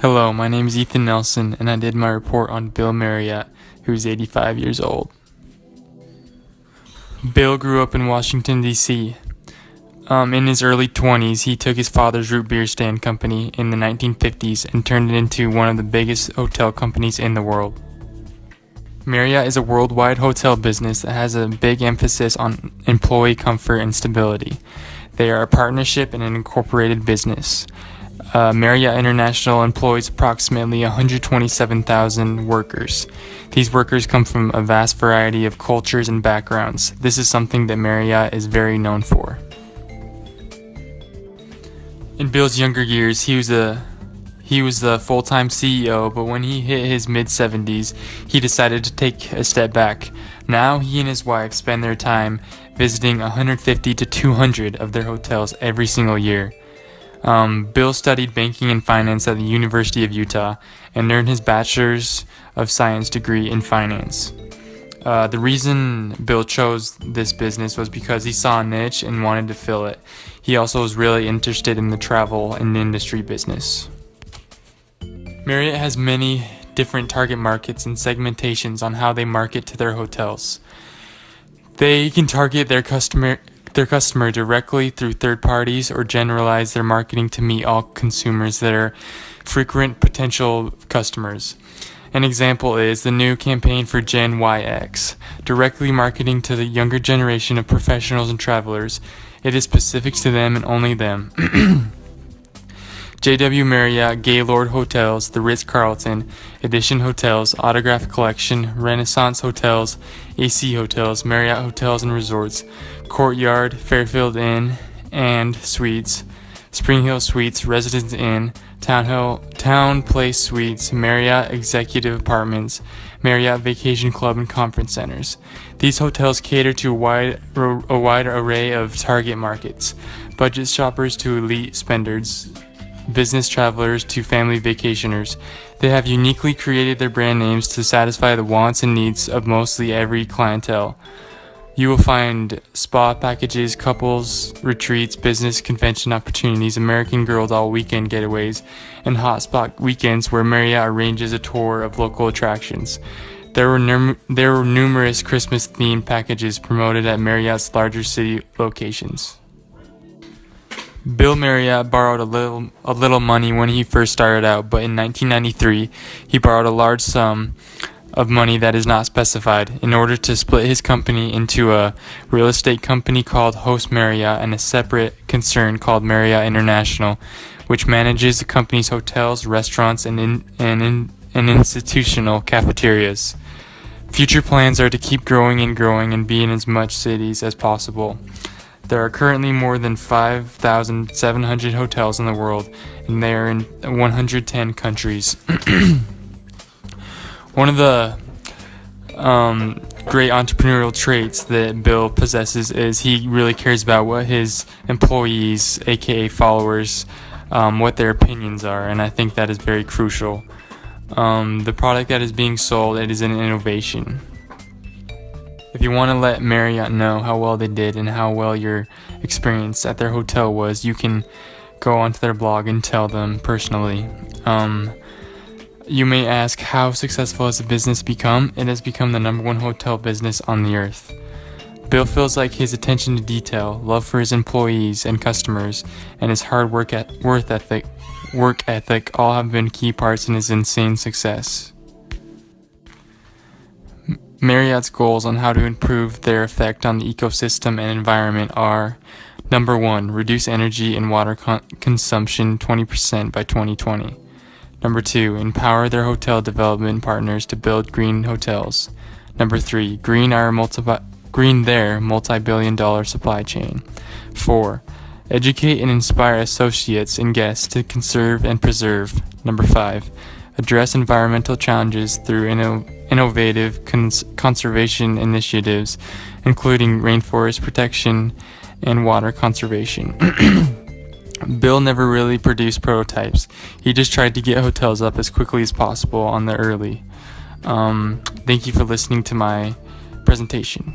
Hello, my name is Ethan Nelson, and I did my report on Bill Marriott, who is 85 years old. Bill grew up in Washington, D.C. In his early 20s, he took his father's root beer stand company in the 1950s and turned it into one of the biggest hotel companies in the world. Marriott is a worldwide hotel business that has a big emphasis on employee comfort and stability. They are a partnership and an incorporated business. Marriott International employs approximately 127,000 workers. These workers come from a vast variety of cultures and backgrounds. This is something that Marriott is very known for. In Bill's younger years, he was the full-time CEO, but when he hit his mid-70s, he decided to take a step back. Now he and his wife spend their time visiting 150 to 200 of their hotels every single year. Bill studied banking and finance at the University of Utah and earned his Bachelor's of Science degree in finance. The reason Bill chose this business was because he saw a niche and wanted to fill it. He also was really interested in the travel and industry business. Marriott has many different target markets and segmentations on how they market to their hotels. They can target their customer directly through third parties or generalize their marketing to meet all consumers that are frequent potential customers. An example is the new campaign for Gen YX, directly marketing to the younger generation of professionals and travelers. It is specific to them and only them. JW Marriott, Gaylord Hotels, the Ritz-Carlton, Edition Hotels, Autograph Collection, Renaissance Hotels, AC Hotels, Marriott Hotels and Resorts, Courtyard, Fairfield Inn and Suites, Spring Hill Suites, Residence Inn, Town Place Suites, Marriott Executive Apartments, Marriott Vacation Club and Conference Centers. These hotels cater to a wide array of target markets, budget shoppers to elite spenders, business travelers to family vacationers. They have uniquely created their brand names to satisfy the wants and needs of mostly every clientele. You will find spa packages, couples, retreats, business convention opportunities, American Girl doll weekend getaways, and hotspot weekends where Marriott arranges a tour of local attractions. There were numerous Christmas-themed packages promoted at Marriott's larger city locations. Bill Marriott borrowed a little money when he first started out, but in 1993, he borrowed a large sum of money that is not specified in order to split his company into a real estate company called Host Marriott and a separate concern called Marriott International, which manages the company's hotels, restaurants, and institutional cafeterias. Future plans are to keep growing and be in as much cities as possible. There are currently more than 5,700 hotels in the world, and they are in 110 countries. One of the great entrepreneurial traits that Bill possesses is he really cares about what his employees, aka followers, what their opinions are, and I think that is very crucial. The product that is being sold, it is an innovation. If you want to let Marriott know how well they did and how well your experience at their hotel was, you can go onto their blog and tell them personally. You may ask, how successful has the business become? It has become the #1 hotel business on the earth. Bill feels like his attention to detail, love for his employees and customers, and his hard work ethic all have been key parts in his insane success. Marriott's goals on how to improve their effect on the ecosystem and environment are: number 1, reduce energy and water consumption 20% by 2020. Number 2, empower their hotel development partners to build green hotels. Number 3, green their multi-billion-dollar supply chain. 4, educate and inspire associates and guests to conserve and preserve. Number 5, address environmental challenges through innovative conservation initiatives, including rainforest protection and water conservation. Bill never really produced prototypes. He just tried to get hotels up as quickly as possible on the early. Thank you for listening to my presentation.